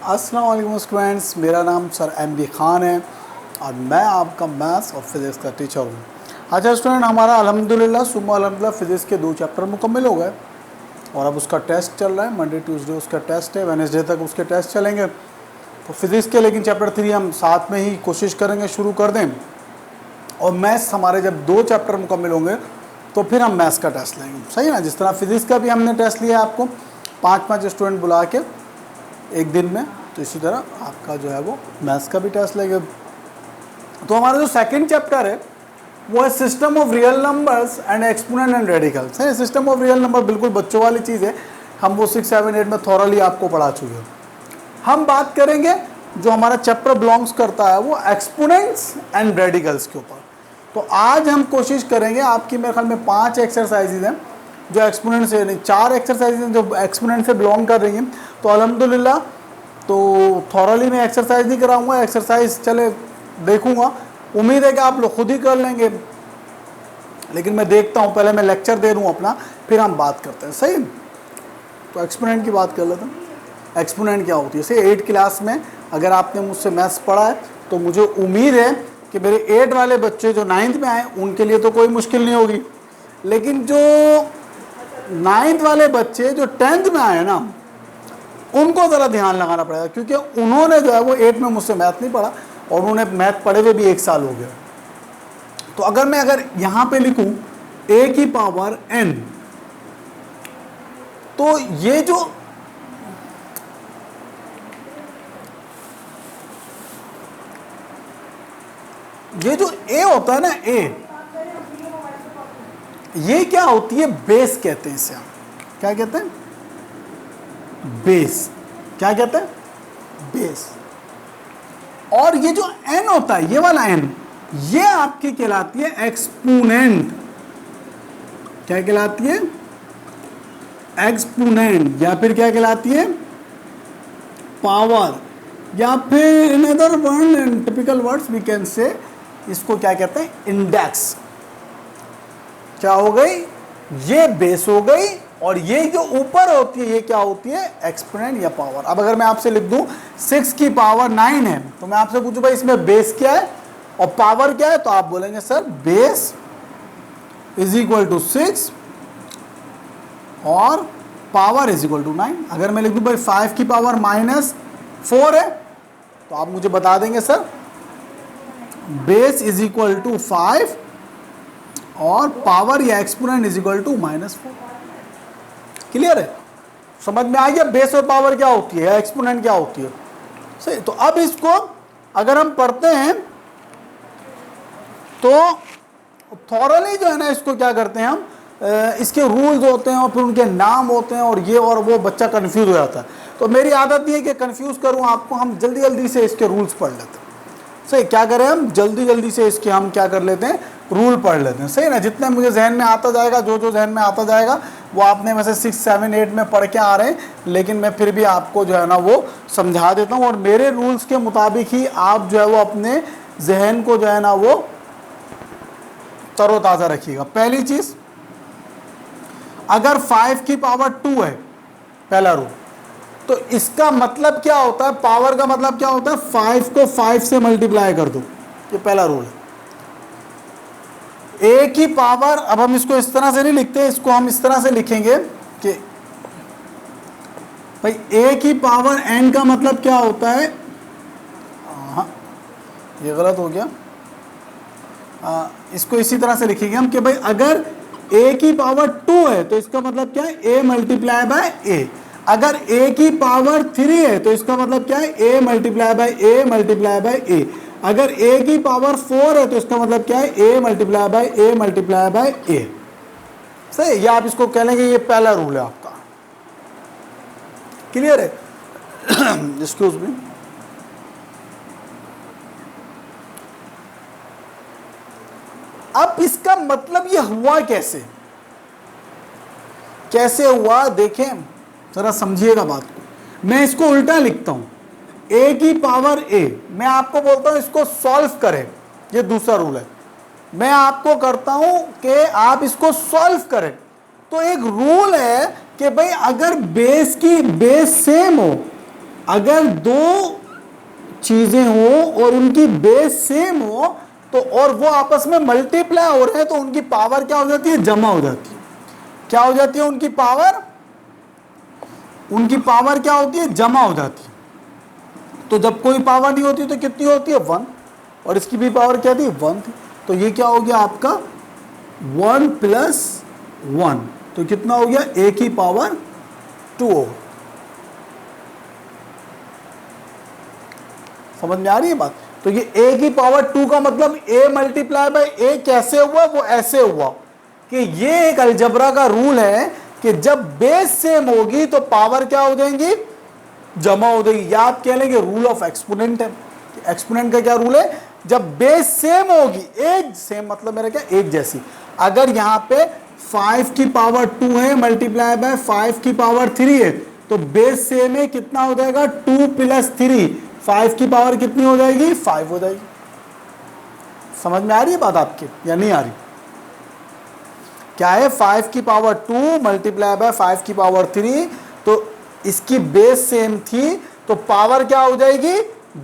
अस्सलाम वालेकुम स्टूडेंट्स, मेरा नाम सर MB खान है और मैं आपका मैथ्स और फिज़िक्स का टीचर हूँ। अच्छा स्टूडेंट, हमारा अल्हम्दुलिल्लाह सुबह अल्हम्दुलिल्लाह फिज़िक्स के 2 चैप्टर मुकम्मल हो गए और अब उसका टेस्ट चल रहा है। मंडे ट्यूसडे उसका टेस्ट है, वेडनेसडे तक उसके टेस्ट चलेंगे। तो फिज़िक्स के लेकिन चैप्टर 3 हम साथ में ही कोशिश करेंगे शुरू कर दें, और मैथ्स हमारे जब 2 चैप्टर मुकम्मल होंगे तो फिर हम मैथ्स का टेस्ट लेंगे। सही ना? जिस तरह फिज़िक्स का भी हमने टेस्ट लिया आपको 5-5 स्टूडेंट बुला के एक दिन में, तो इसी तरह आपका जो है वो मैथ्स का भी टेस्ट लेंगे। तो हमारा जो सेकंड चैप्टर है वो है system of real numbers and exponent and radicals. है सिस्टम ऑफ रियल नंबर, बिल्कुल बच्चों वाली चीज़ है, हम वो 6, 7, 8 में थॉरली आपको पढ़ा चुके हैं। हम बात करेंगे जो हमारा चैप्टर बिलोंग्स करता है वो एक्सपोनेंट्स एंड रेडिकल्स के ऊपर। तो आज हम कोशिश करेंगे, आपकी मेरे ख्याल में 5 एक्सरसाइजेज हैं जो एक्सपोनेंट से, नहीं 4 एक्सरसाइजेज हैं जो एक्सपोनेंट से बिलोंग कर रही हैं। तो अल्हम्दुलिल्लाह तो थॉरली मैं एक्सरसाइज नहीं कराऊंगा, एक्सरसाइज चले देखूंगा, उम्मीद है कि आप लोग खुद ही कर लेंगे, लेकिन मैं देखता हूँ, पहले मैं लेक्चर दे दूँ अपना, फिर हम बात करते हैं। सही? तो एक्सपोनेंट की बात कर लेते हैं। एक्सपोनेंट क्या होती है? जैसे 8 क्लास में अगर आपने मुझसे मैथ्स पढ़ा है तो मुझे उम्मीद है कि मेरे 8 वाले बच्चे जो 9th में आए उनके लिए तो कोई मुश्किल नहीं होगी, लेकिन जो 9th वाले बच्चे जो 10th में आए ना, उनको ज़रा ध्यान लगाना पड़ेगा, क्योंकि उन्होंने जो है वो 8 में मुझसे मैथ नहीं पढ़ा और उन्होंने मैथ पढ़े हुए भी 1 साल हो गया। तो अगर यहाँ पे लिखूँ a की पावर n, तो ये जो a होता है ना, a, ये क्या होती है? बेस कहते हैं इसे। हम क्या कहते हैं? बेस। क्या कहते हैं? बेस। और ये जो n होता है, ये वाला n, ये आपकी कहलाती है एक्सपोनेंट। क्या कहलाती है? एक्सपोनेंट। या फिर क्या कहलाती है? पावर। या फिर in other word and typical words we can say, इसको क्या कहते हैं? इंडेक्स। क्या हो गई? ये बेस हो गई, और ये जो ऊपर होती है ये क्या होती है? एक्सपोनेंट या पावर। अब अगर मैं आपसे लिख दूं 6 की पावर 9 है, तो मैं आपसे पूछूं भाई इसमें बेस क्या है और पावर क्या है, तो आप बोलेंगे sir base is equal to 6 और पावर इज इक्वल टू 9। अगर मैं लिख दूं भाई 5 की पावर -4 है, तो आप मुझे बता देंगे sir base is equal to 5 और पावर या exponent is equal to -4। Clear है? समझ में आ गया बेस और पावर क्या होती है, एक्सपोनेंट क्या होती है? सही। तो अब इसको अगर हम पढ़ते हैं तो थॉरली जो है ना, इसको क्या करते हैं हम, इसके रूल्स होते हैं और फिर उनके नाम होते हैं और ये और वो, बच्चा कंफ्यूज हो जाता है। तो मेरी आदत नहीं है कि कंफ्यूज करूं आपको, हम जल्दी जल्दी से इसके रूल्स पढ़ लेते हैं। सही? क्या करें हम? जल्दी जल्दी से इसके हम क्या कर लेते हैं? रूल पढ़ लेते हैं। सही ना? जितना मुझे जहन में आता जाएगा, जो जहन में आता जाएगा वो आपने वैसे 6, 7, 8 में पढ़ के आ रहे हैं, लेकिन मैं फिर भी आपको जो है ना वो समझा देता हूँ, और मेरे रूल्स के मुताबिक ही आप जो है वो अपने जहन को जो है ना वो तरोताज़ा रखिएगा। पहली चीज़, अगर 5 की पावर 2 है, पहला रूल, तो इसका मतलब क्या होता है? पावर का मतलब क्या होता है? 5 को 5 से मल्टीप्लाई कर दो। ये पहला रूल है। a की पावर, अब हम इसको इस तरह से नहीं लिखते, इसको हम इस तरह से लिखेंगे कि भाई a की पावर n का मतलब क्या होता है? हाँ, ये गलत हो गया। इसको इसी तरह से लिखेंगे हम कि भाई अगर a की पावर 2 है तो इसका मतलब क्या है? a multiply by a। अगर a की पावर 3 है तो इसका मतलब क्या है? a multiply by a multiply by a। अगर a की पावर 4 है तो इसका मतलब क्या है? a multiply by a multiply by a। सही? या आप इसको कह लेंगे ये पहला रूल है आपका। क्लियर है? Excuse me. अब इसका मतलब ये हुआ कैसे? कैसे हुआ देखें, जरा समझिएगा बात को। मैं इसको उल्टा लिखता हूं, a की पावर a। मैं आपको बोलता हूं इसको सॉल्व करें, ये दूसरा रूल है। मैं आपको करता हूं कि आप इसको सॉल्व करें, तो एक रूल है कि भाई अगर बेस सेम हो अगर दो चीजें हो और उनकी बेस सेम हो तो और वो आपस में मल्टीप्लाई हो रहे हैं तो उनकी पावर क्या हो जाती है, जमा हो जाती है। क्या हो जाती है उनकी पावर क्या होती है, जमा हो जाती है। तो जब कोई पावर नहीं होती तो कितनी होती है, 1, और इसकी भी पावर क्या थी, 1 थी। तो ये क्या हो गया आपका 1 + 1, तो कितना हो गया, a की पावर 2 हो। समझ में आ रही है बात। तो ये a की पावर 2 का मतलब a मल्टीप्लाई बाय a कैसे हुआ, वो ऐसे हुआ कि ये एक अलजबरा का रूल है कि जब बेस सेम होगी तो पावर क्या हो जाएंगी, जमा हो जाएगी। या आप कह लेंगे रूल ऑफ एक्सपोनेंट है। एक्सपोनेंट का क्या रूल है, जब बेस सेम होगी, एक सेम मतलब मेरा क्या, एक जैसी। अगर यहां पे 5 की पावर 2 है मल्टीप्लाई बाय 5 की पावर 3 है तो बेस सेम है, कितना हो जाएगा, 2 + 3, 5 की पावर कितनी हो जाएगी, 5 हो जाएगी। समझ में आ रही है बात आपकी या नहीं आ रही। क्या है, 5 की पावर 2 मल्टीप्लाई बाय 5 की पावर 3, तो इसकी बेस सेम थी तो पावर क्या हो जाएगी,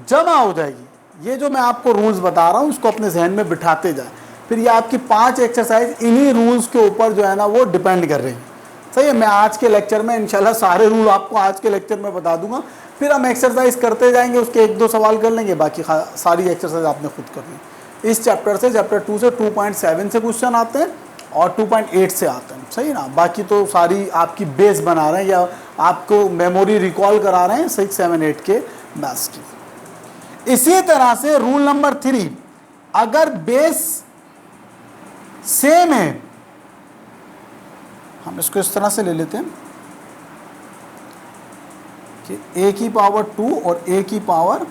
जमा हो जाएगी। ये जो मैं आपको रूल्स बता रहा हूं उसको अपने जहन में बिठाते जाए। फिर ये आपकी 5 एक्सरसाइज इन्हीं रूल्स के ऊपर जो है ना वो डिपेंड कर रही है। सही है, मैं आज के लेक्चर में इंशाल्लाह सारे रूल आपको आज के लेक्चर में बता दूंगा। फिर हम एक्सरसाइज करते जाएंगे, उसके 1-2 सवाल कर लेंगे, बाकी सारी एक्सरसाइज आपने खुद करनी। इस चैप्टर से, चैप्टर 2 से 2.7 से क्वेश्चन आते हैं और 2.8 से आते हैं। सही ना, बाकी तो सारी आपकी बेस बना रहे हैं या आपको मेमोरी रिकॉल करा रहे हैं 6, 7, 8 के मैथ्स की। इसी तरह से रूल नंबर 3, अगर बेस सेम है, हम इसको इस तरह से ले लेते हैं कि a की पावर 2 और a की पावर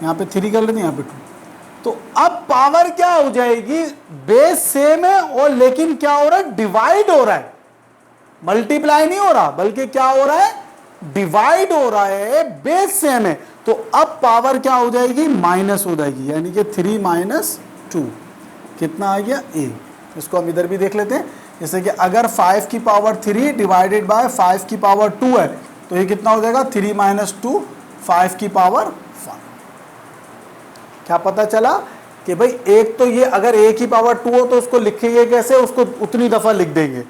यहां पे 3 कर लेते हैं, यहां पे 2। तो अब पावर क्या हो जाएगी, बेस सेम है और लेकिन क्या हो रहा है, डिवाइड हो रहा है, मल्टीप्लाई नहीं हो रहा बल्कि क्या हो रहा है, डिवाइड हो रहा है। बेस सेम है तो अब पावर क्या हो जाएगी, माइनस हो जाएगी, यानी कि 3 - 2 कितना आ गया, a। इसको हम इधर भी देख लेते हैं, जैसे कि अगर 5 की पावर 3 डिवाइडेड बाय 5 की पावर 2 है तो ये कितना हो जाएगा, 3 - 2, 5 की पावर 1। क्या पता चला कि भाई एक तो ये अगर a की पावर 2 हो तो उसको लिखेंगे कैसे, उसको उतनी दफा लिख देंगे।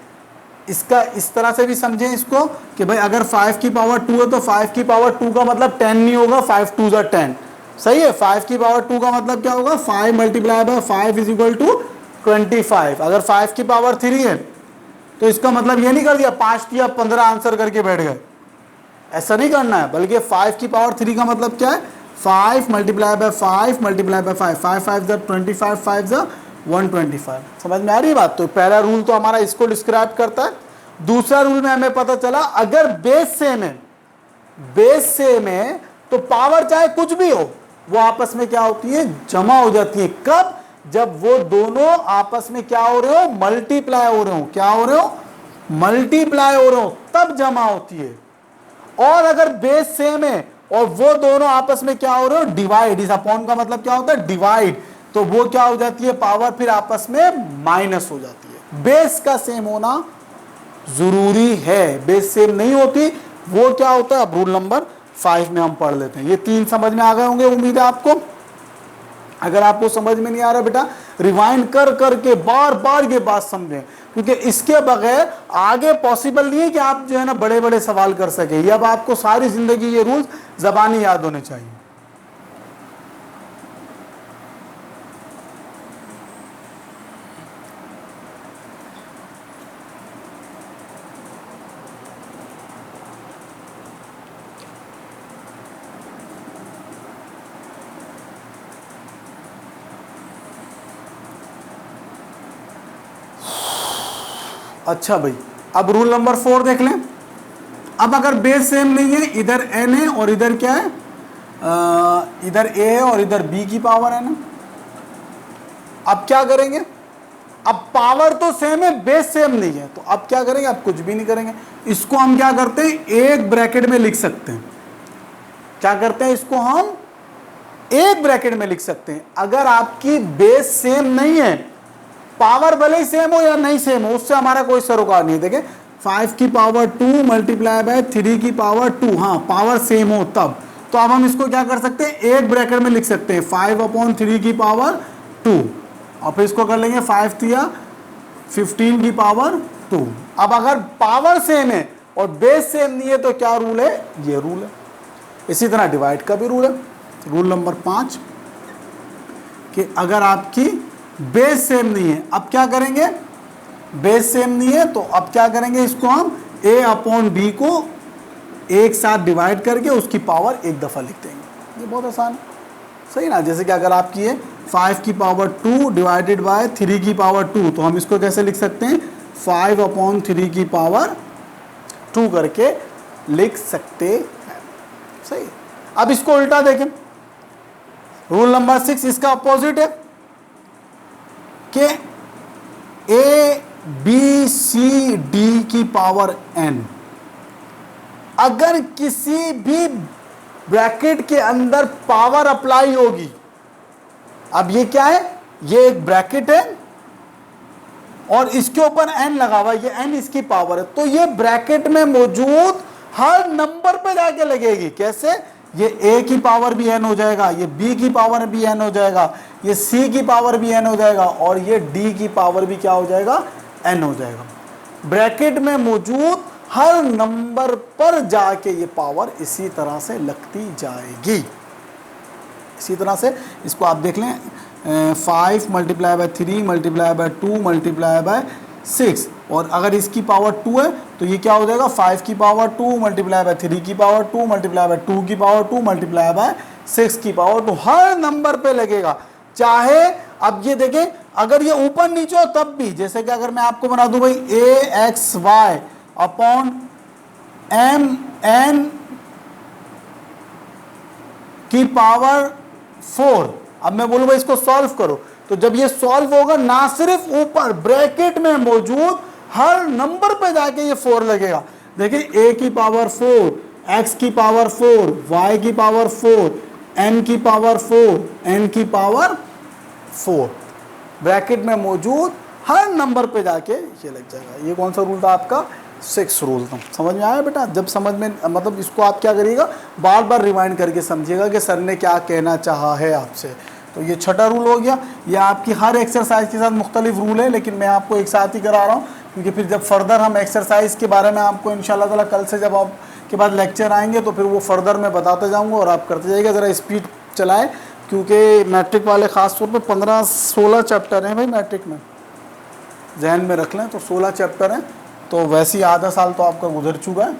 इसका इस तरह से भी समझें इसको कि भाई अगर 5 की पावर 2 है तो 5 की पावर 2 का मतलब 10 नहीं होगा, 5 2 = 10। सही है, 5 की पावर 2 का मतलब क्या होगा, 5 मल्टीप्लाई बाय 5 = 25। अगर 5 की पावर 3 है तो इसका मतलब ये नहीं कर दिया 5 किया 15 आंसर करके बैठ गए, ऐसा नहीं करना है। बल्कि 5 की पावर 3 का मतलब क्या है, 5 मल्टीप्लाई बाय 5 मल्टीप्लाई बाय 5, 5 5 = 25, 5 = 125। समझ में आ रही है बात। तो पहला रूल तो हमारा इसको डिस्क्राइब करता है। दूसरा रूल में हमें पता चला अगर बेस सेम है तो पावर चाहे कुछ भी हो वो आपस में क्या होती है, जमा हो जाती है। कब, जब वो दोनों आपस में क्या हो रहे हो, मल्टीप्लाई हो रहे हो। क्या हो रहे हो, मल्टीप्लाई हो रहे हो, तब जमा होती है। और अगर बेस सेम है और वो दोनों आपस में क्या हो रहे हो, डिवाइड। इस अपॉन का मतलब क्या होता है, डिवाइड। तो वो क्या हो जाती है, पावर फिर आपस में माइनस हो जाती है। बेस का सेम होना जरूरी है, बेस सेम नहीं होती वो क्या होता है। अब रूल नंबर 5 में हम पढ़ लेते हैं। ये 3 समझ में आ गए होंगे उम्मीद है आपको। अगर आपको समझ में नहीं आ रहा बेटा, रिवाइंड कर करके बार बार ये बात समझें, क्योंकि इसके बगैर आगे पॉसिबल नहीं है कि आप जो है ना बड़े बड़े सवाल कर सके। ये अब आपको सारी जिंदगी ये रूल्स जबानी याद होने चाहिए। अच्छा भाई, अब रूल नंबर 4 देख लें। अब अगर बेस सेम नहीं है, इधर n है और इधर क्या है, इधर a है और इधर b की पावर है ना। अब क्या करेंगे, अब पावर तो सेम है, बेस सेम नहीं है, तो अब क्या करेंगे, अब कुछ भी नहीं करेंगे। इसको हम क्या करते हैं, एक ब्रैकेट में लिख सकते हैं। क्या करते हैं, इसको हम एक ब्रैकेट में लिख सकते हैं। अगर आपकी बेस सेम नहीं है, पावर भले ही सेम हो या नहीं सेम हो, उससे हमारा कोई सरोकार नहीं है। देखें 5 की पावर 2 मल्टीप्लाई बाय 3 की पावर 2, हाँ पावर सेम हो तब। तो अब हम इसको क्या कर सकते हैं, एक ब्रैकेट में लिख सकते हैं 5/3 की पावर 2, और फिर इसको कर लेंगे 5 या 15 की पावर 2। अब अगर पावर सेम है और बेस सेम नहीं है तो क्या रूल है, ये रूल है। इसी तरह डिवाइड का भी रूल है, रूल नंबर 5, कि अगर आपकी बेस सेम नहीं है, अब क्या करेंगे, बेस सेम नहीं है तो अब क्या करेंगे, इसको हम a/b को एक साथ डिवाइड करके उसकी पावर एक दफ़ा लिख देंगे। ये बहुत आसान है, सही ना। जैसे कि अगर आपकी है 5 की पावर 2 डिवाइडेड बाय 3 की पावर 2, तो हम इसको कैसे लिख सकते हैं, 5/3 की पावर 2 करके लिख सकते हैं, सही। अब इसको उल्टा देखें, रूल नंबर 6 इसका अपोजिट है कि ABCD की पावर n, अगर किसी भी ब्रैकेट के अंदर पावर अप्लाई होगी, अब ये क्या है, ये एक ब्रैकेट है और इसके ऊपर n लगा हुआ, ये n इसकी पावर है, तो ये ब्रैकेट में मौजूद हर नंबर पे जाके लगेगी। कैसे, ये a की पावर भी n हो जाएगा, ये b की पावर भी n हो जाएगा, ये c की पावर भी n हो जाएगा, और ये d की पावर भी क्या हो जाएगा, n हो जाएगा। ब्रैकेट में मौजूद हर नंबर पर जाके ये पावर इसी तरह से लगती जाएगी। इसी तरह से इसको आप देख लें, 5 multiply by 3 multiply by 2 multiply by 6, और अगर इसकी पावर 2 है तो ये क्या हो जाएगा, 5 की पावर 2 मल्टीप्लाई बाय 3 की पावर 2 मल्टीप्लाई बाय 2 की पावर 2 मल्टीप्लाई बाय 6 की पावर 2, हर नंबर पे लगेगा। चाहे अब ये देखें, अगर ये ऊपर नीचे हो तब भी, जैसे कि अगर मैं आपको बना दूं भाई AXY अपॉन MN की पावर 4, अब मैं बोलूँ भाई इसको सॉल्व करो, तो जब ये सॉल्व होगा ना सिर्फ ऊपर ब्रैकेट में मौजूद हर नंबर पे जाके ये 4 लगेगा। देखिए A की पावर 4, X की पावर 4, Y की पावर 4, N की पावर 4, N की पावर 4, ब्रैकेट में मौजूद हर नंबर पे जाके ये लग जाएगा। ये कौन सा रूल था आपका, 6 रूल था। समझ में आया बेटा, जब समझ में मतलब इसको आप क्या करिएगा, बार बार रिवाइंड करके समझिएगा कि सर ने क्या कहना चाहा है आपसे। तो ये छठा रूल हो गया। ये आपकी हर एक्सरसाइज के साथ मुख्तलिफ रूल है, लेकिन मैं आपको एक साथ ही करा रहा हूँ, क्योंकि फिर जब फर्दर हम एक्सरसाइज के बारे में आपको इंशाल्लाह ताला कल से जब आपके बाद लेक्चर आएंगे तो फिर वो फर्दर मैं बताते जाऊँगा और आप करते जाइएगा। ज़रा स्पीड चलाएँ, क्योंकि मैट्रिक वाले ख़ास तौर पर 15-16 चैप्टर हैं भाई मैट्रिक में, जहन में रख लें। तो 16 चैप्टर हैं, तो वैसे ही आधा साल तो आपका गुजर चुका है,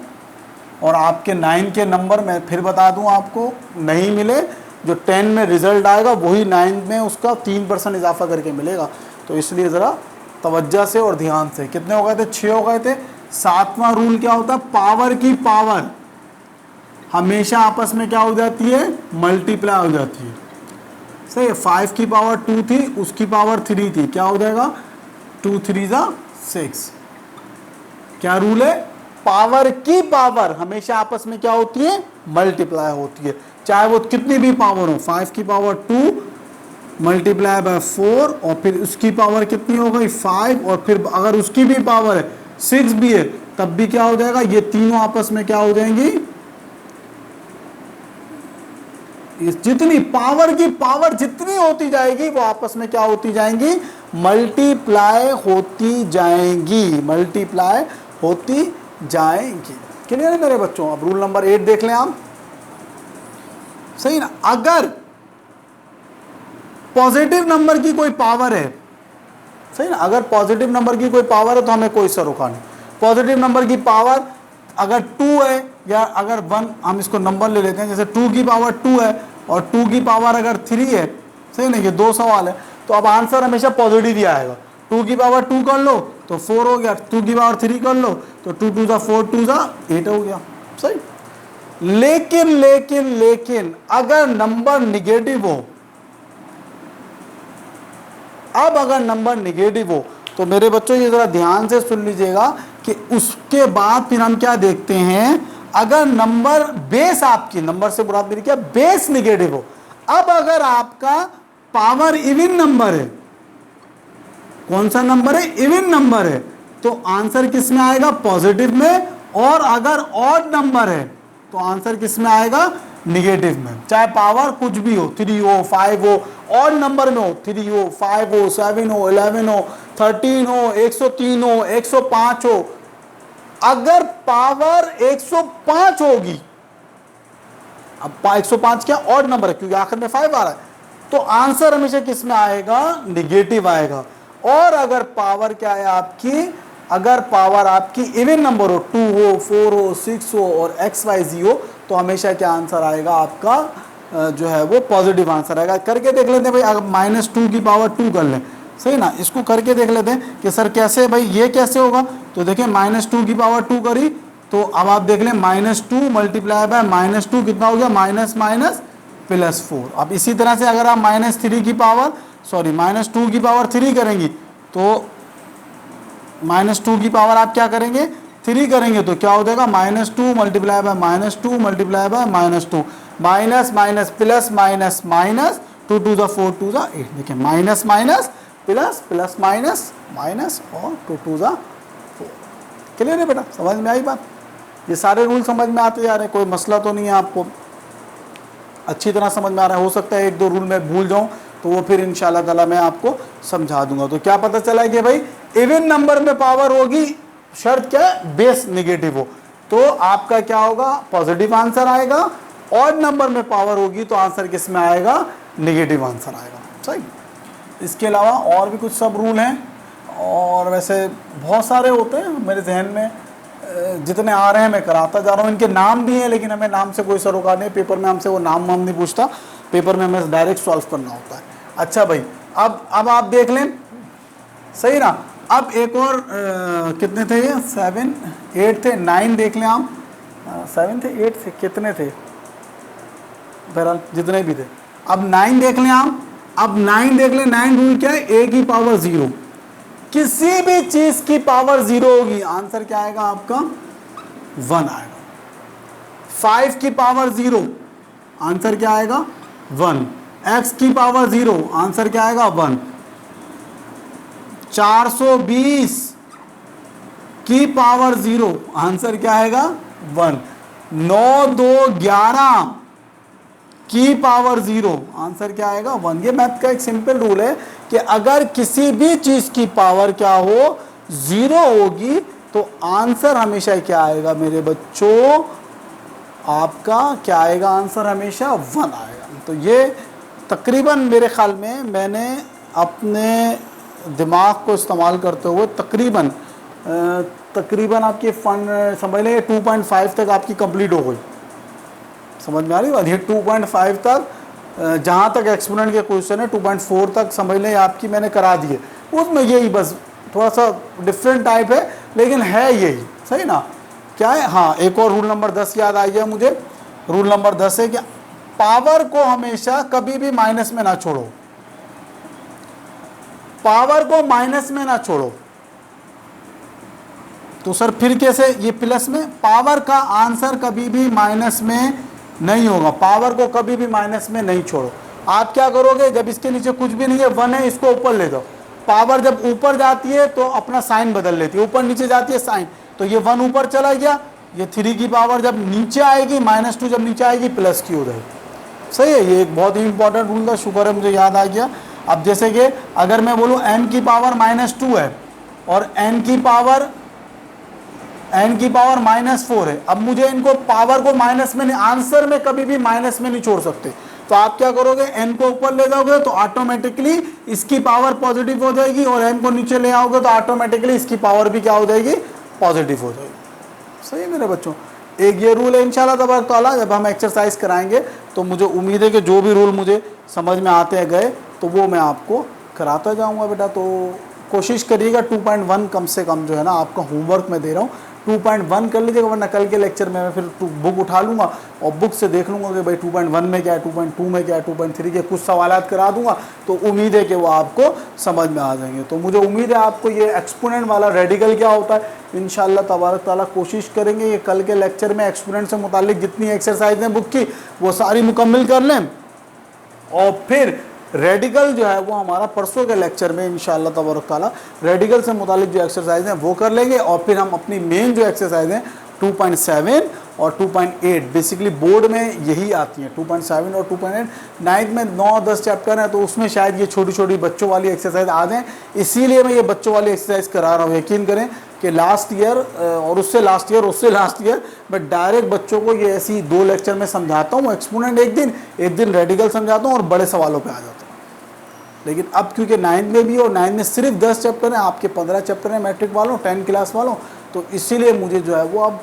और आपके 9 के नंबर मैं फिर बता दूं आपको नहीं मिले, जो 10 में रिज़ल्ट आएगा वही 9 में उसका 3% इजाफा करके मिलेगा। तो इसलिए ज़रा तवज्जो से और ध्यान से, कितने हो गए थे, 6 हो गए थे। 7वां रूल क्या होता है, पावर की पावर हमेशा आपस में क्या हो जाती है, मल्टीप्लाई हो जाती है। सही है, 5 की पावर 2 थी, उसकी पावर 3 थी, क्या हो जाएगा, 2 3 ज़ा 6। क्या रूल है, पावर की पावर हमेशा आपस में क्या होती है, मल्टीप्लाई होती है, चाहे वो कितनी भी पावर हो। 5 की पावर 2 मल्टीप्लाई बाय 4, और फिर उसकी पावर कितनी हो गई, 5, और फिर अगर उसकी भी पावर है 6 भी है तब भी क्या हो जाएगा, ये तीनों आपस में क्या हो जाएंगी, जितनी पावर की पावर जितनी होती जाएगी वो आपस में क्या होती जाएंगी, मल्टीप्लाई होती जाएंगी, मल्टीप्लाई होती जाएंगी। क्लियर है मेरे बच्चों। अब रूल नंबर 8 देख लें आप, सही ना। अगर पॉजिटिव नंबर की कोई पावर है, सही ना, अगर पॉजिटिव नंबर की कोई पावर है तो हमें कोई सा रुका नहीं। पॉजिटिव नंबर की पावर अगर 2 है या अगर 1, हम इसको नंबर ले लेते हैं, जैसे 2 की पावर 2 है और 2 की पावर अगर 3 है, सही ना, ये 2 सवाल है, तो अब आंसर हमेशा पॉजिटिव ही आएगा। 2 की पावर 2 कर लो तो 4 हो गया, 2 की पावर 3 कर लो तो 2 2 ज़ा 4 2 ज़ा 8 हो गया, सही। लेकिन लेकिन लेकिन अगर नंबर निगेटिव हो, अब अगर नंबर निगेटिव हो तो मेरे बच्चों ये जरा ध्यान से सुन लीजिएगा कि उसके बाद फिर हम क्या देखते हैं, अगर नंबर बेस आपकी, नंबर से बुरा मेरी क्या, बेस निगेटिव हो। अब अगर आपका पावर इवन नंबर है, कौन सा नंबर है, इवन नंबर है, तो आंसर किस में आएगा, पॉजिटिव में। और अगर ऑड नंबर है तो आंसर किस में आएगा, निगेटिव में। चाहे पावर कुछ भी हो, 3 हो 5 हो, ऑड नंबर में हो, 3 हो 5 हो 7 हो 11 हो 13 हो 103 हो 105 हो, अगर पावर 105 होगी, अब 105 क्या ऑड नंबर है क्योंकि आखिर में 5 आ रहा है, तो आंसर हमेशा किस में आएगा, निगेटिव आएगा। और अगर पावर क्या है आपकी, अगर पावर आपकी इवन नंबर हो, 2 हो 4 हो 6 हो और XYZ हो, तो हमेशा क्या आंसर आएगा आपका जो है वो पॉजिटिव आंसर आएगा। करके देख लेते हैं भाई, अगर -2 की पावर 2 कर लें, सही ना, इसको करके देख लेते हैं कि सर कैसे, भाई ये कैसे होगा। तो देखिए -2 की पावर 2 करी, तो अब आप देख लें -2 मल्टीप्लाई बाय -2 कितना हो गया, -4। अब इसी तरह से अगर आप -2 की पावर 3 करेंगी, तो -2 की पावर आप क्या करेंगे, 3 करेंगे, तो क्या हो जाएगा, -2 multiply by -2 multiply by -2, minus minus plus minus minus, 2 2 4 2 8। देखिए minus minus plus plus minus minus और 2 2 4। क्लियर है बेटा, समझ में आई बात। ये सारे रूल समझ में आते जा रहे हैं, कोई मसला तो नहीं है, आपको अच्छी तरह समझ में आ रहा है। हो सकता है 1 2 रूल मैं भूल जाऊं, तो वो फिर इंशाल्लाह ताला मैं आपको समझा दूंगा। तो क्या पता चला कि भाई इवन नंबर में पावर होगी, शर्त क्या है, बेस निगेटिव हो, तो आपका क्या होगा, पॉजिटिव आंसर आएगा। ऑड नंबर में पावर होगी तो आंसर किस में आएगा, निगेटिव आंसर आएगा। सही। इसके अलावा और भी कुछ सब रूल हैं, और वैसे बहुत सारे होते हैं मेरे जहन में, जितने आ रहे हैं मैं कराता जा रहा हूँ। इनके नाम भी हैं, लेकिन हमें नाम से कोई सरोकार नहीं, पेपर में हमसे वो नाम नहीं पूछता, पेपर में हमें डायरेक्ट सॉल्व करना होता है। अच्छा भाई, अब आप देख लें, सही ना। अब एक और कितने थे ये, 7 8 थे, 9 देख लें आप, 7 थे 8 थे, कितने थे, बहरहाल जितने भी थे। अब 9 देख लें आप, अब 9 देख लें। 9 रूल क्या है, a की पावर 0, किसी भी चीज की पावर 0 होगी, आंसर क्या आएगा आपका, 1 आएगा। 5 की पावर 0, आंसर क्या आएगा, 1। x की पावर 0, आंसर क्या आएगा, 1। 420 की पावर 0, आंसर क्या आएगा, 1। 9 2 11 की पावर 0, आंसर क्या आएगा, 1। ये मैथ का एक सिंपल रूल है कि अगर किसी भी चीज की पावर क्या हो, 0 होगी, तो आंसर हमेशा क्या आएगा मेरे बच्चों, आपका क्या आएगा, आंसर हमेशा 1 आएगा। तो ये तकरीबन मेरे ख्याल में मैंने अपने दिमाग को इस्तेमाल करते हुए तकरीबन आपकी फन समझ लें 2.5 तक आपकी कंप्लीट हो गई। समझ में आ रही बात, ये 2.5 तक जहाँ तक एक्सपोनेंट के क्वेश्चन है 2.4 तक समझ लें आपकी मैंने करा दिए। उसमें यही बस थोड़ा सा डिफरेंट टाइप है, लेकिन है यही, सही ना। क्या है, हाँ, एक और रूल नंबर 10 याद आ गया मुझे। रूल नंबर 10 है कि पावर को हमेशा कभी भी माइनस में ना छोड़ो, पावर को माइनस में ना छोड़ो। तो सर फिर कैसे, ये प्लस में, पावर का आंसर कभी भी माइनस में नहीं होगा, पावर को कभी भी माइनस में नहीं छोड़ो। आप क्या करोगे, जब इसके नीचे कुछ भी नहीं है, 1 है, इसको ऊपर ले दो। पावर जब ऊपर जाती है तो अपना साइन बदल लेती है, ऊपर नीचे जाती है साइन, तो ये 1 ऊपर चला गया। ये 3 की पावर जब नीचे आएगी, -2 जब नीचे आएगी, प्लस की हो जाएगी। सही है, ये एक बहुत ही इंपॉर्टेंट रूल था, शुक्र है मुझे याद आ गया। अब जैसे कि अगर मैं बोलूँ n की पावर -2 है और n की पावर -4 है, अब मुझे इनको पावर को माइनस में नहीं, आंसर में कभी भी माइनस में नहीं छोड़ सकते। तो आप क्या करोगे, n को ऊपर ले जाओगे तो ऑटोमेटिकली इसकी पावर पॉजिटिव हो जाएगी, और n को नीचे ले आओगे तो ऑटोमेटिकली इसकी पावर भी क्या हो जाएगी, पॉजिटिव हो जाएगी। सही है मेरे बच्चों, एक ये रूल है। इंशाल्लाह तबारक तआला जब हम एक्सरसाइज कराएंगे तो मुझे उम्मीद है कि जो भी रूल मुझे समझ में आते गए तो वो मैं आपको कराता जाऊंगा बेटा। तो कोशिश करिएगा 2.1 कम से कम जो है ना, आपका होमवर्क मैं दे रहा हूँ 2.1 कर लीजिएगा, वरना कल के लेक्चर में मैं फिर बुक उठा लूँगा और बुक से देख लूँगा कि भाई 2.1 में क्या है, 2.2 में क्या है, 2.3 के कुछ सवालात करा दूँगा, तो उम्मीद है कि वो आपको समझ में आ जाएंगे। तो मुझे उम्मीद है आपको ये एक्सपोनेंट वाला रेडिकल क्या होता है इंशाल्लाह तबारक ताला कोशिश करेंगे ये कल के लेक्चर में एक्सपोनेंट से मुतालिक जितनी एक्सरसाइज हैं बुक की वो सारी मुकम्मल कर लें, और फिर रेडिकल जो है वो हमारा परसों के लेक्चर में इंशाअल्लाह तबारक ताला रेडिकल से मुतालिक जो एक्सरसाइज हैं वो कर लेंगे, और फिर हम अपनी मेन जो एक्सरसाइज हैं 2.7 और 2.8 बेसिकली बोर्ड में यही आती हैं, 2.7 और 2.8। नाइन्थ में 9-10 चैप्टर हैं तो उसमें शायद ये छोटी छोटी बच्चों वाली एक्सरसाइज आ जाएँ, इसीलिए मैं ये बच्चों वाली एक्सरसाइज करा रहा हूँ। यकीन करें कि लास्ट ईयर और उससे लास्ट ईयर मैं डायरेक्ट बच्चों को ये ऐसी 2 लेक्चर में समझाता हूँ, एक्सपोनेंट एक दिन रेडिकल समझाता हूँ और बड़े सवालों पे आ जाता हूँ। लेकिन अब क्योंकि 9th में भी और 9th में सिर्फ 10 चैप्टर हैं, आपके 15 चैप्टर हैं मैट्रिक वालों 10 क्लास वालों, तो इसीलिए मुझे जो है वो अब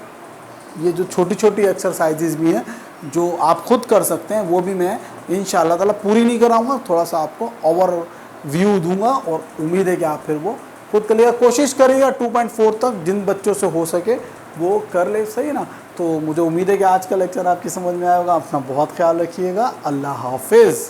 ये जो छोटी छोटी एक्सरसाइजेज भी हैं जो आप खुद कर सकते हैं वो भी मैं इंशाअल्लाह ताला पूरी नहीं कराऊंगा, थोड़ा सा आपको ओवर व्यू दूंगा, और उम्मीद है कि आप फिर वो खुद करिएगा, कोशिश करिएगा 2.4 तक जिन बच्चों से हो सके वो कर ले, सही ना। तो मुझे उम्मीद है कि आज का लेक्चर आपकी समझ में आएगा। अपना बहुत ख्याल रखिएगा। अल्लाह हाफिज़।